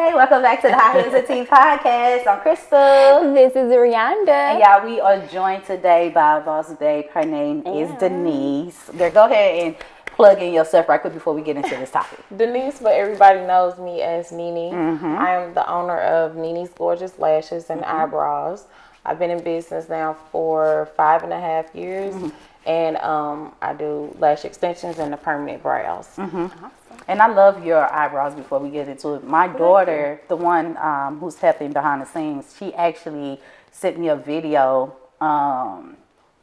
Hey, welcome back to the High Heels and Tea podcast. I'm Crystal. This is Rihanna. And y'all, we are joined today by a boss babe. Her name is Denise. Girl, go ahead and plug in yourself right quick before we get into this topic. Denise, but everybody knows me as Nene. I am the owner of Nene's Gorgeous Lashes and Eyebrows. I've been in business now for 5.5 years, and I do lash extensions and the permanent brows. Awesome. And I love your eyebrows before we get into it. My daughter, the one who's helping behind the scenes, she actually sent me a video of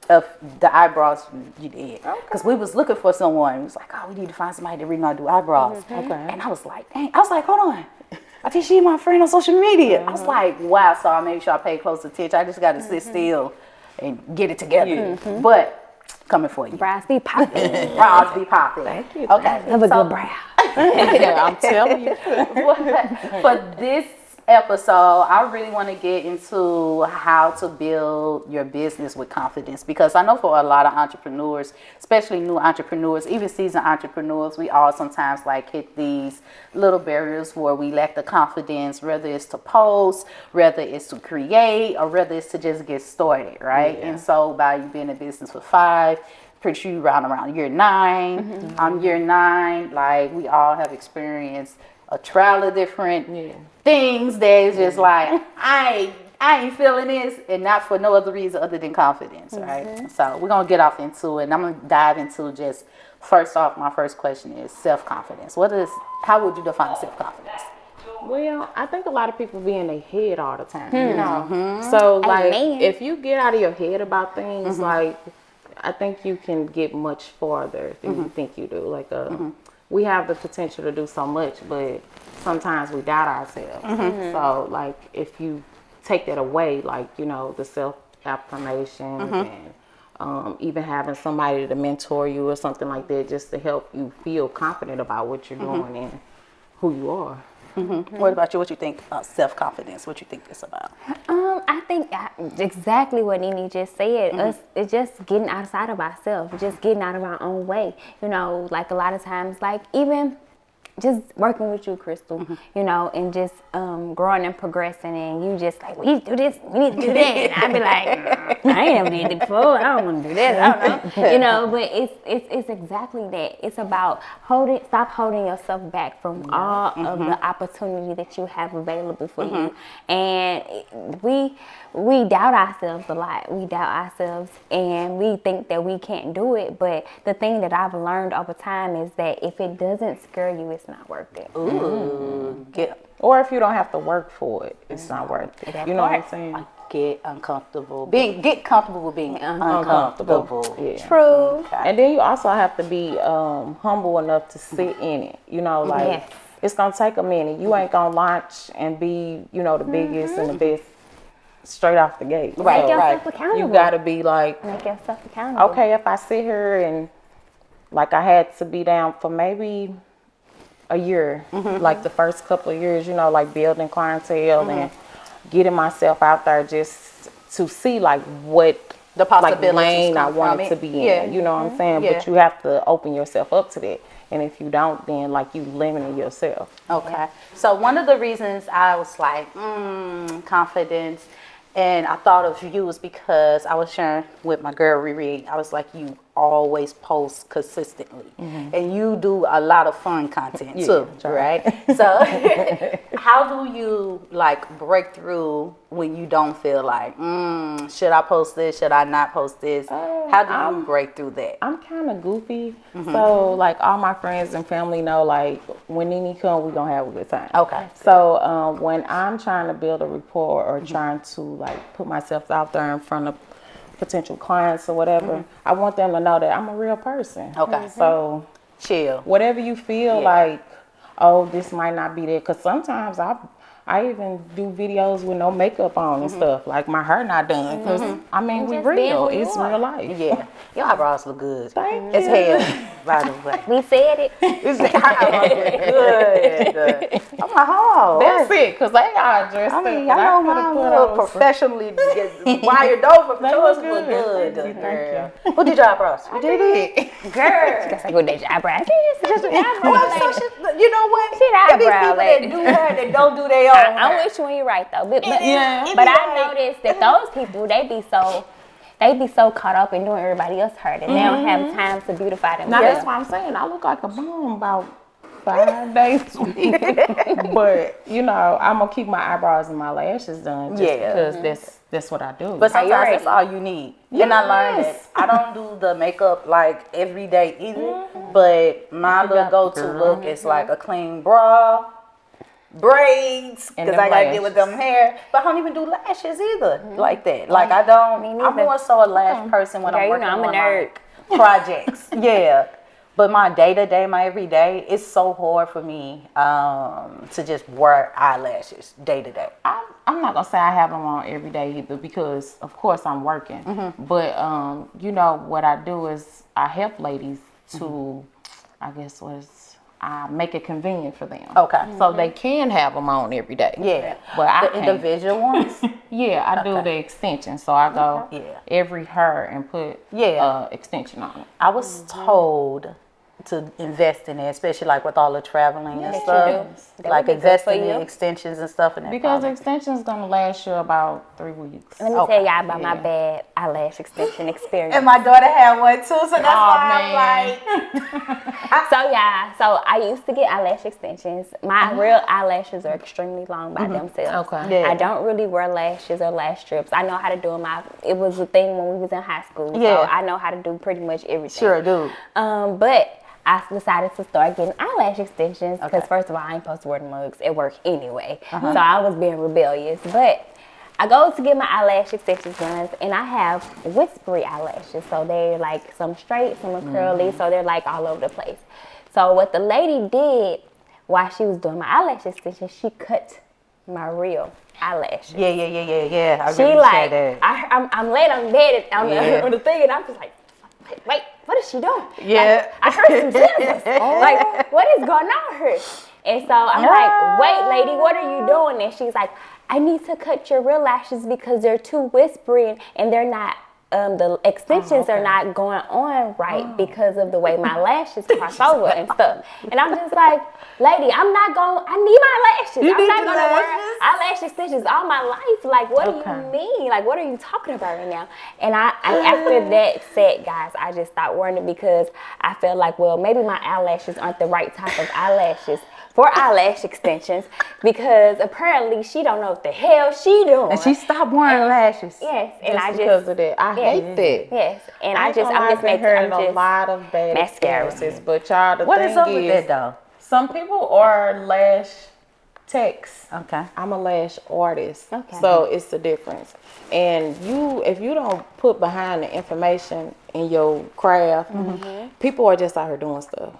the eyebrows you did. Because we was looking for someone. It was like, oh, we need to find somebody to know how to do eyebrows. And I was like, dang. I was like, hold on. I think she's my friend on social media. I was like, wow. So I made sure I paid close attention. I just got to sit still and get it together. But coming for you. Brows be popping. Brows be popping. Thank you. Okay. Have a good brow. I'm telling you. For this episode, I really want to get into how to build your business with confidence, because I know for a lot of entrepreneurs, especially new entrepreneurs, even seasoned entrepreneurs, we all sometimes like hit these little barriers where we lack the confidence, whether it's to post, whether it's to create, or whether it's to just get started, right? And so by you being in business for 5, pretty sure you around year 9. I'm year 9. Like, we all have experienced a trial of different things that is just like, I ain't feeling this, and not for no other reason other than confidence, right? So we're gonna get off into it, and I'm gonna dive into just first off. My first question is self-confidence. How would you define self-confidence? Well, I think a lot of people be in their head all the time, you know. So like, if you get out of your head about things, like, I think you can get much farther than you think you do. Like, we have the potential to do so much, but sometimes we doubt ourselves. So, like, if you take that away, like, you know, the self-affirmations and even having somebody to mentor you or something like that, just to help you feel confident about what you're doing and who you are. What about you? What you think about self-confidence? What you think it's about? I think exactly what Nene just said. It's just getting outside of ourselves, just getting out of our own way. You know, like a lot of times, like even just working with you, Crystal, you know, and just growing and progressing, and you just like, we need to do this, we need to do that. And I'd be like, I ain't never did it before. I don't want to do this. I don't know. You know, but it's exactly that. It's about stop holding yourself back from all of the opportunity that you have available for you. And we doubt ourselves a lot. We doubt ourselves, and we think that we can't do it. But the thing that I've learned over time is that if it doesn't scare you, it's not worth it. Or if you don't have to work for it, it's not worth it. You know what I'm saying? Get uncomfortable. Get comfortable with being uncomfortable. Yeah. True. And then you also have to be humble enough to sit in it. You know, like, it's going to take a minute. You ain't going to launch and be, you know, the biggest and the best straight off the gate. Make yourself accountable. You got to be like, make yourself accountable. Okay, if I sit here and, like, I had to be down for maybe a year, like the first couple of years, you know, like building clientele and getting myself out there just to see like what the possibilities, like, lane I wanted to be in. You know what I'm saying? But you have to open yourself up to that. And if you don't, then like you limiting yourself. Okay. So one of the reasons I was like, confidence, and I thought of you was because I was sharing with my girl Riri. I was like, you always post consistently, and you do a lot of fun content too, right? So how do you like break through when you don't feel like, should I post this? Should I not post this? How do you break through that? I'm kind of goofy, so like all my friends and family know, like when Nene come, we gonna have a good time. Okay. So when I'm trying to build a rapport or trying to like put myself out there in front of potential clients or whatever, I want them to know that I'm a real person. Okay. So chill. Whatever you feel like, oh, this might not be there, because sometimes I even do videos with no makeup on and stuff, like my hair not done, because I mean, we real. It's real life. Yeah. Your eyebrows look good. Thank It's you. hell, by the way. We said it. It's good. I'm like, oh. That's it, because they got dressed I mean, up. y'all know mine look professionally wired over, but yours look good. Thank you. Girl. Who did your eyebrows? You did it? Girl. That's like, what did your eyebrows? You know know what? She the It be eyebrow people lady. that do hair that don't do their own hair. I'm with you when you're right though, but Yeah. but I noticed that those people they be so caught up in doing everybody else's hair that they don't have time to beautify Now themselves. that's what I'm saying. I look like a bum about 5 days a week. But you know, I'm gonna keep my eyebrows and my lashes done just because that's what I do. But sometimes Priority. that's all you need. And I learned that Yes. I don't do the makeup like every day either. But my little go-to look is like a clean bra, braids, And because them I gotta deal with them lashes. hair. But I don't even do lashes either like that. Like I don't. Me I'm neither. more so a lash person when Girl, I'm you working know I'm a on nerd. like, projects. Yeah. But my day-to-day, my everyday, it's so hard for me to just wear eyelashes day-to-day. I'm not gonna say I have them on every day either because of course I'm working. But you know what I do is I help ladies to, I guess I make it convenient for them. Okay. So they can have them on every day. Yeah. But I The can't. individual ones? Yeah, I do the extension. So I go Yeah. every hair and put extension on it. I was told to invest in it, especially like with all the traveling and stuff. That Like would be good invest for in the you. extensions and stuff. And that Because probably- extension's gonna last you about 3 weeks. Let me tell y'all about my bad eyelash extension experience. and my daughter had one too, so that's why man. I'm like, So I used to get eyelash extensions. My real eyelashes are extremely long by themselves. Okay. Yeah. I don't really wear lashes or lash strips. I know how to do them. It was a thing when we was in high school. Yeah. So I know how to do pretty much everything. sure, dude. But I decided to start getting eyelash extensions because Okay. first of all, I ain't supposed to wear the mugs at work anyway. So I was being rebellious. But I go to get my eyelash extensions done, and I have whispery eyelashes. So they're like some straight, some are curly, so they're like all over the place. So what the lady did while she was doing my eyelash extensions, she cut my real eyelashes. Yeah. I She really like, said that. I'm laying on the bed on, Yeah. on the thing, and I'm just like, wait, what is she doing? Yeah. Like, I heard some scissors. Like, what is going on here? And so I'm like, wait, lady, what are you doing? And she's like, I need to cut your real lashes because they're too whispery and they're not. The extensions are not going on right because of the way my lashes cross over and stuff. And I'm just like, lady, I need my lashes. You I'm need not the going to wear lashes? eyelash extensions all my life. Like, what do you mean? Like, what are you talking about right now? And I after that set, guys, I just stopped wearing it because I felt like, well, maybe my eyelashes aren't the right type of eyelashes for eyelash extensions because apparently she don't know what the hell she doing. And she stopped wearing lashes. Yes, and Just I just because of that. I hate that. yes, and I'm just making heard a lot of bad mascara. experiences, but y'all, the What thing is up with that though? some people are lash techs. Okay. I'm a lash artist, Okay. so it's the difference. And if you don't put behind the information in your craft, people are just out here doing stuff.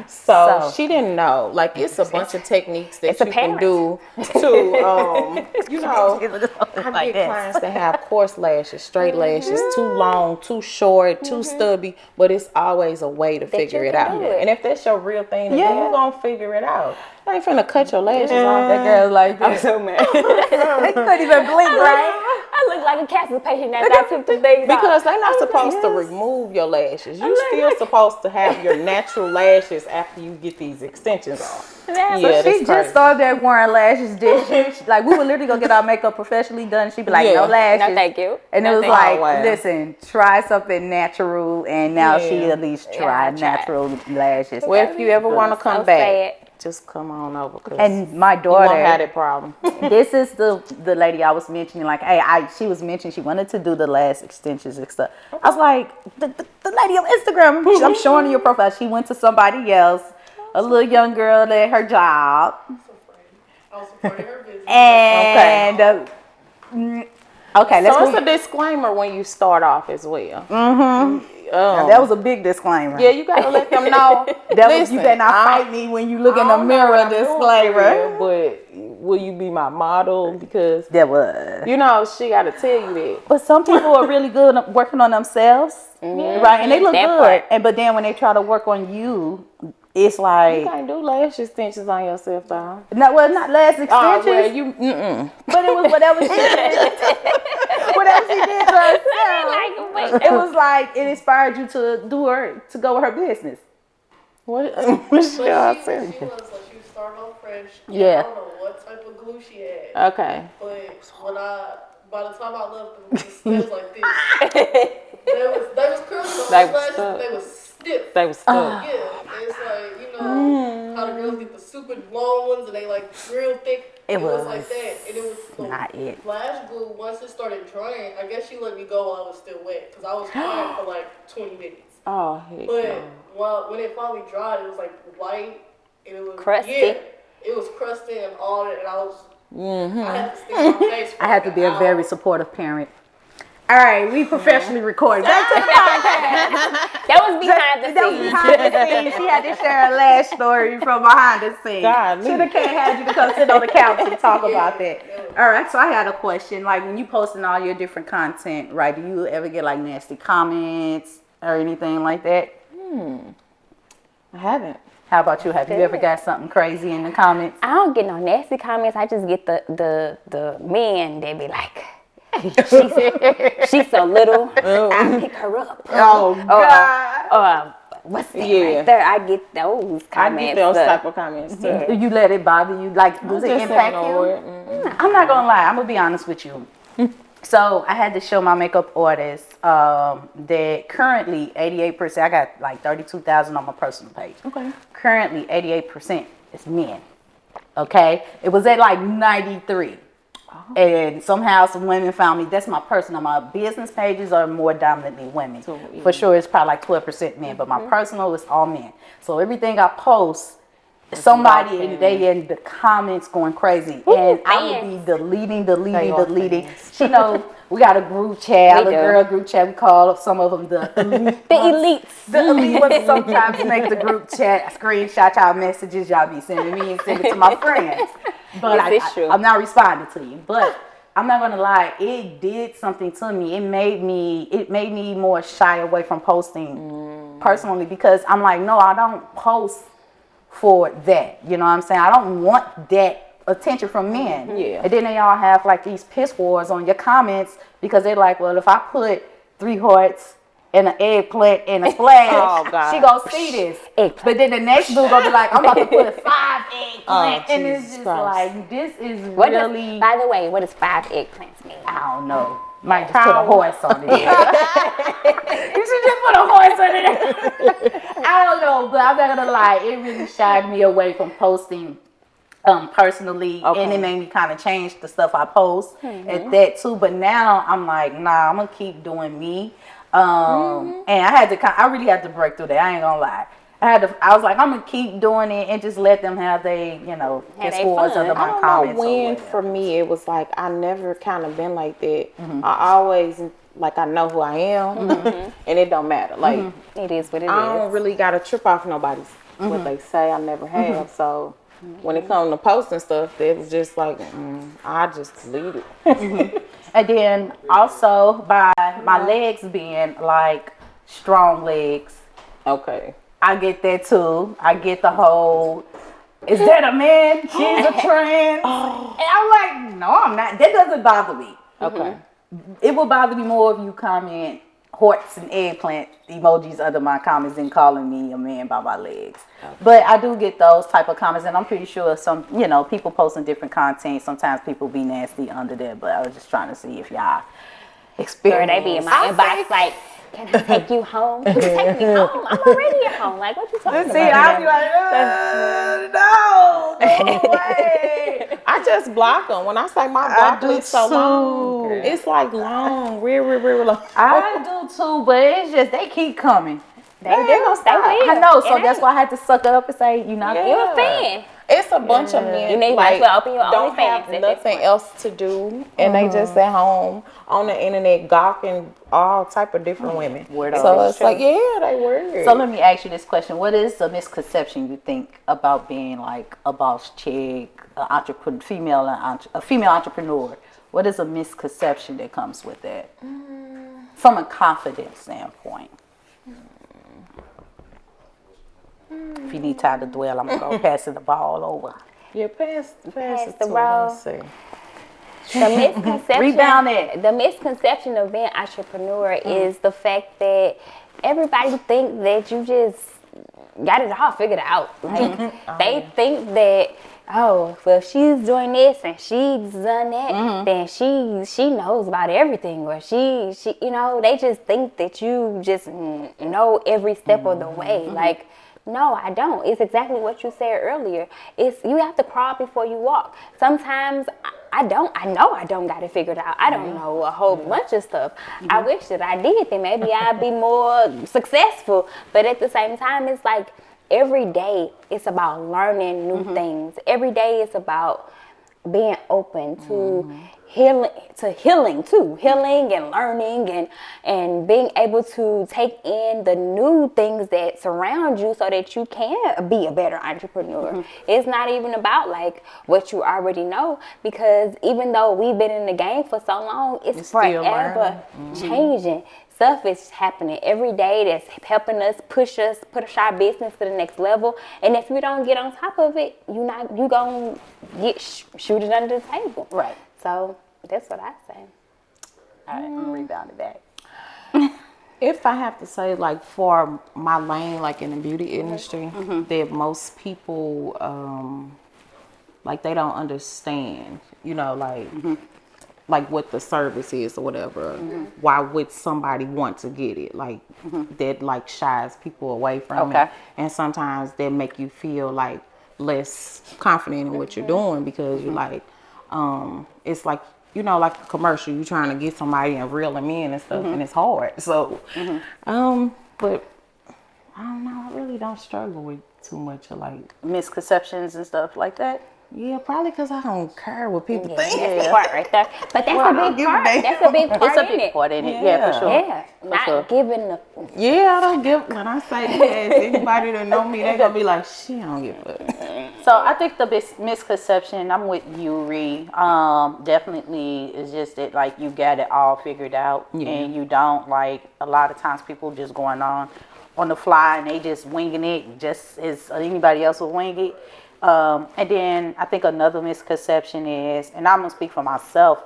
So she didn't know. Like it's a bunch of techniques that you can do to, you know. I get clients that have coarse lashes, straight lashes, too long, too short, too stubby, but it's always a way to figure it can out. do it. And if that's your real thing, then you're gonna figure it out. I ain't finna cut your lashes off. That girl like I'm this. so mad. They couldn't even blink, right? I look like a cancer patient after I took the things out. Because they're not supposed to remove your lashes. You're still supposed to have your natural lashes after you get these extensions on. Yeah, Yeah, She that's just crazy. started wearing lashes, did she? Like we would literally go get our makeup professionally done. She'd be like, Yeah. no lashes. No, thank you. And it No, was thank like, you. Oh, wow. listen, try something natural, and now she Yeah. at least I tried tried. natural lashes. Well, if you ever want to come So back, sad. just come on over. Cause And my you won't have daughter, that problem. this is the lady I was mentioning. Like, hey, she was mentioning she wanted to do the lash extensions and stuff. I was like, the lady on Instagram, I'm showing her your profile. She went to somebody else, a little young girl at her job. And okay, let's So move. it's a disclaimer when you start off as well. Now, that was a big disclaimer. Yeah, you gotta let them know. You better not fight me when you look in the mirror. Disclaimer. But will you be my model? Because That was. you know she got to tell you that. But some people are really good at working on themselves, right? And they look That good. part. But then when they try to work on you, it's You like can't do lash extensions on yourself, though. not lash extensions. Oh, well, you. But it was whatever she did. Whatever she did to herself. Like, wait, It was like it inspired you to go with her business. What? But she was starting off fresh. Yeah. I don't know what type of glue she had. Okay. But by the time I left them, it was like this. They was crystal. They was stiff. They was stuck. Yeah, it's like, you know, how the girls get the super long ones and they like real thick. It was like that. And it was the not it. flash glue, once it started drying, I guess she let me go while I was still wet. Because I was crying for like 20 minutes. Oh, heck But when it finally dried, it was like white. And it was crusty. Yeah, it was crusty and all that. And I was, I had to stick my face for I had to like be an a very hour. supportive parent. All right, we professionally recorded. Back to the podcast. That was behind the That was scenes. behind the scenes. She had to share her last story from behind the scenes. God, Should have had you to come sit on the couch and talk about that. All right, so I had a question. Like when you posting all your different content, right? Do you ever get like nasty comments or anything like that? I haven't. How about you? Have you ever got something crazy in the comments? I don't get no nasty comments. I just get the men that be like, she's so little. I pick her up. Oh God! What's that Yeah. right there? I get those comments. I get those type of comments too. Do you let it bother you? Like, does it Just impact ignore you? it. Mm-mm. I'm not gonna lie. I'm gonna be honest with you. So I had to show my makeup artist that currently 88%. I got like 32,000 on my personal page. Okay. Currently 88% is men. Okay, it was at like 93. And somehow some women found me. That's my personal. My business pages are more dominantly women. So, yeah. For sure, it's probably like 12% men. But my personal is all men. So everything I post, somebody in the comments going crazy, and I would be deleting. You know, we got a group chat, a girl group chat. We call some of them the elite. The elites. The elite ones sometimes make the group chat, screenshot y'all messages y'all be sending me and send it to my friends. But Yes, it's true. I'm not responding to you. But I'm not gonna lie, it did something to me. It made me more shy away from posting personally, because I'm like, no, I don't post for that. You know what I'm saying? I don't want that attention from men. Yeah. And then they all have like these piss wars on your comments because they're like, well, if I put 3 hearts and an eggplant and a flag, Oh, God. she gonna see this. Eggplant. But then the next dude gonna be like, I'm about to put 5 eggplant, Oh, and it's Jesus just Christ. like, this is What really, by the way, what does 5 eggplants mean? I don't know. Might just put a horse on it. You should just put a horse on it. I don't know, but I'm not gonna lie, it really shied me away from posting personally, and it made me kind of change the stuff I post at that too. But now I'm like, nah, I'm gonna keep doing me. And I really had to break through that. I ain't gonna lie. I was like, I'm gonna keep doing it and just let them have they, Have their they scores fun. under my I don't comments. know or when whatever. for me it was like I never kind of been like that. I always like I know who I am, and it don't matter. Like It is what it is. I don't really gotta trip off nobody's what they say. I never have. So when it comes to posting stuff, it was just like I just delete it. And then also by my legs being like strong legs, Okay. I get that too. I get the whole, is that a man? She's a trans. And I'm like, no, I'm not. That doesn't bother me. Okay. It will bother me more if you comment hearts and eggplant emojis under my comments than calling me a man by my legs. But I do get those type of comments, and I'm pretty sure some, people posting different content. Sometimes people be nasty under there, but I was just trying to see if y'all Girl, experience. they be in my inbox like, can I take you home? Can you take me home? I'm already at home. Like, what you talking See, about? I'll be like, no way. I just block them. When I say my block list so long, it's like long, real long. I do too, but it's just they keep coming. They do. They will. I know, so It that's ain't- why I had to suck it up and say, you're not You're a fan. It's a bunch of men You need like to open your don't OnlyFans have at this nothing point. else to do, and they just at home on the internet gawking all type of different women. Weirdos. So it's like, yeah, they weird. So let me ask you this question: what is a misconception you think about being like a boss chick, a female entrepreneur? What is a misconception that comes with that, from a confidence standpoint? If you need time to dwell, I'm gonna go passing the ball over. Yeah, pass the it to ball. us. Let me see. The misconception. Rebound it. The misconception of being entrepreneur is the fact that everybody think that you just got it all figured out. Like they think that, oh, well, if she's doing this and she's done that, then she knows about everything, or she you know, they just think that you just know every step of the way. Like, no, I don't. It's exactly what you said earlier. It's, you have to crawl before you walk. Sometimes I know I don't got it figured out. I don't know a whole bunch of stuff. I wish that I did, then maybe I'd be more successful. But at the same time, it's like every day it's about learning new things. Every day it's about being open to healing and learning and being able to take in the new things that surround you so that you can be a better entrepreneur. It's not even about like what you already know, because even though we've been in the game for so long, it's forever changing. Stuff is happening every day that's helping us push our business to the next level. And if you don't get on top of it, you gonna get shoot it under the table. Right. So that's what I say. All right, I'm gonna rebound it back. If I have to say, like, for my lane, like in the beauty industry, that most people, like, they don't understand, you know, like what the service is or whatever. Why would somebody want to get it? Like, that, like, shies people away from it. And sometimes that make you feel, like, less confident in what you're doing, because you're like, it's like, you know, like a commercial, you trying to get somebody and reel them in and stuff, and it's hard. So, but I don't know, I really don't struggle with too much of like Misconceptions and stuff like that. Yeah, probably because I don't care what people think. That's the part right there. But that's a big part. That's a big part. It's a big part in it. Yeah, for sure. Yeah, not giving the. Yeah, I don't give. When I say that, anybody that know me, they gonna be like, "She don't give a." So I think the misconception, I'm with you, Ree. Definitely is just that, like, you got it all figured out, and you don't. Like, a lot of times people just going on the fly and they just winging it, just as anybody else would wing it. And then I think another misconception is, and I'm gonna speak for myself,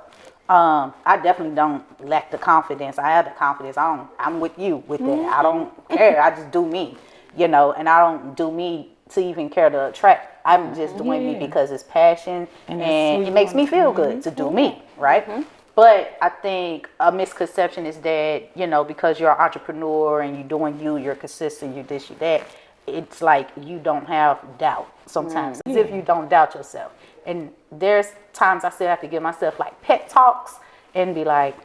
I definitely don't lack the confidence. I have the confidence. I'm with you with that. I don't care. I just do me, you know, and I don't do me to even care to attract. I'm just doing me because it's passion and it makes me feel good to do me, right? But I think a misconception is that, you know, because you're an entrepreneur and you're doing you're consistent, you this, you that, it's like you don't have doubt sometimes, as if you don't doubt yourself. And there's times I still have to give myself like pep talks and be like,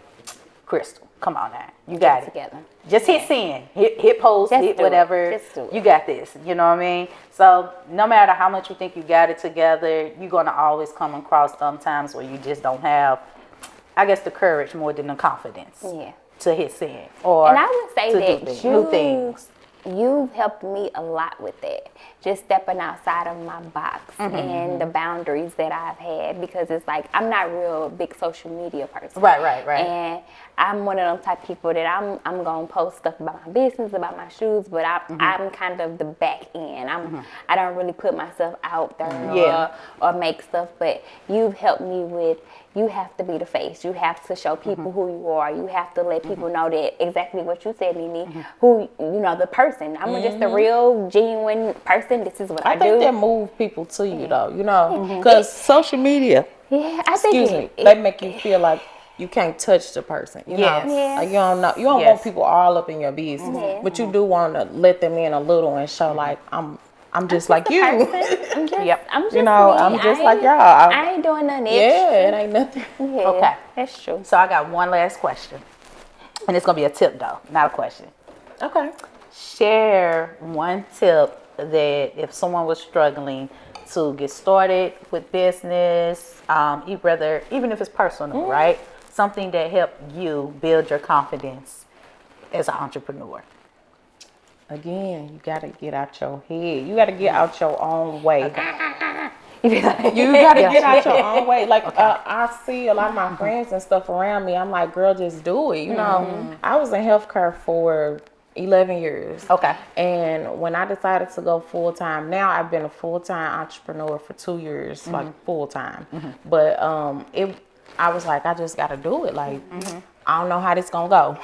Crystal, come on now, you got it together. Just hit send, hit post, hit whatever. You got this. You know what I mean? So no matter how much you think you got it together, you're gonna always come across sometimes where you just don't have, I guess, the courage more than the confidence to hit send. Or and I would say that new things. You've helped me a lot with that. Just stepping outside of my box and the boundaries that I've had, because it's like I'm not real big social media person. Right. And I'm one of them type of people that I'm gonna post stuff about my business, about my shoes, but I'm kind of the back end. I don't really put myself out there or make stuff. But you've helped me with, you have to be the face. You have to show people who you are. You have to let people know that exactly what you said, Nene, who, you know, the person. I'm just a real, genuine person. This is what I do. I think that move people to you, though, you know, because social media, I think they make you feel like you can't touch the person, you know. Like you don't want people all up in your business, but you do want to let them in a little and show like I'm just like you. I'm just you know, I'm just like y'all. I ain't doing nothing extra. Yeah, it ain't nothing. Yeah, okay, that's true. So I got one last question, and it's gonna be a tip though, not a question. Okay. Share one tip that if someone was struggling to get started with business, even if it's personal, right? Something that helped you build your confidence as an entrepreneur. Again, you gotta get out your head. You gotta get out your own way. You gotta get out your own way. Like I see a lot of my friends and stuff around me. I'm like, girl, just do it. You know, I was in healthcare for 11 years. Okay. And when I decided to go full time, now I've been a full time entrepreneur for 2 years, like full time. But I was like, I just gotta do it. Like, I don't know how this gonna go.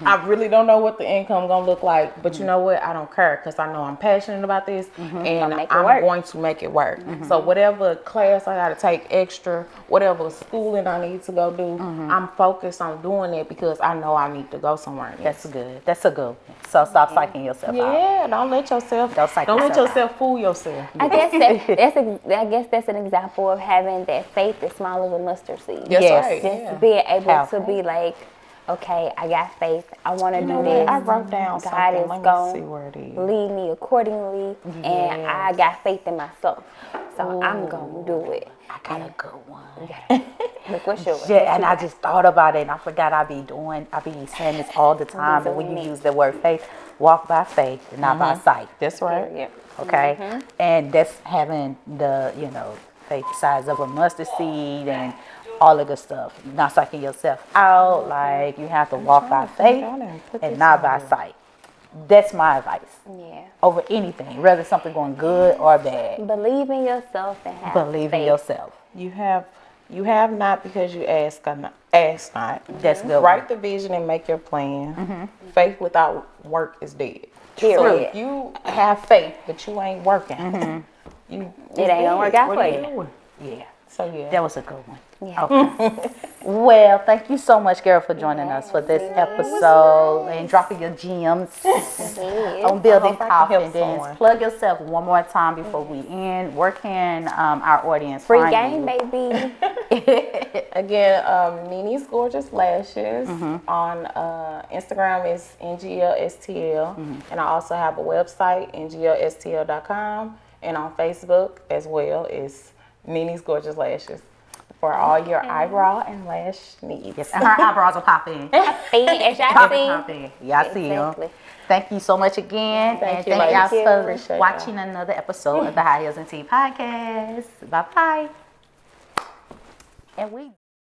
I really don't know what the income gonna look like, but you know what? I don't care because I know I'm passionate about this, and I'm going to make it work. So whatever class I gotta take extra, whatever schooling I need to go do, I'm focused on doing it because I know I need to go somewhere else. That's good. That's a good one. So stop psyching yourself out. Yeah, don't let yourself fool yourself. I guess that's an example of having that faith as small as a mustard seed. Yes. Just being able to be like, okay, I got faith. I want to do this. I wrote down God something. is Let me going see where it is. lead me accordingly, and I got faith in myself. So I'm going to do it. I got a good one. Look, what's yours? Yeah, and I just thought about it, and I forgot I be saying this all the time. And when you use the word faith, walk by faith and not by sight. That's right. Yeah. Okay, and that's having the faith size of a mustard seed and all of the stuff. Not psyching yourself out. Like you have to walk by faith and not by sight. That's my advice. Yeah. Over anything, whether something going good or bad. Believe in yourself and have Believe in faith. yourself. You have not because you ask not. Ask not. That's good. Write the vision and make your plan. Faith without work is dead. Period. So if you have faith but you ain't working, it ain't gonna work out for you. Yeah. So yeah, That was a good one. Yeah. Okay. Well, thank you so much, girl, for joining us for this episode and dropping your gems on building I hope I can help confidence. someone. Plug yourself one more time before we end. Where can our audience Free find game, you? baby. again, Nini's Gorgeous Lashes on Instagram is NGLSTL, and I also have a website NGLSTL.com, and on Facebook as well is Nini's Gorgeous Lashes for all your eyebrow and lash needs. Yes, and her eyebrows will pop in. As y'all see. Pop in. Yeah, I see them. Exactly. Thank you so much again. Thank and you, thank y'all ladies. for Appreciate watching another episode of the High Heels and Tea podcast. Bye-bye. And we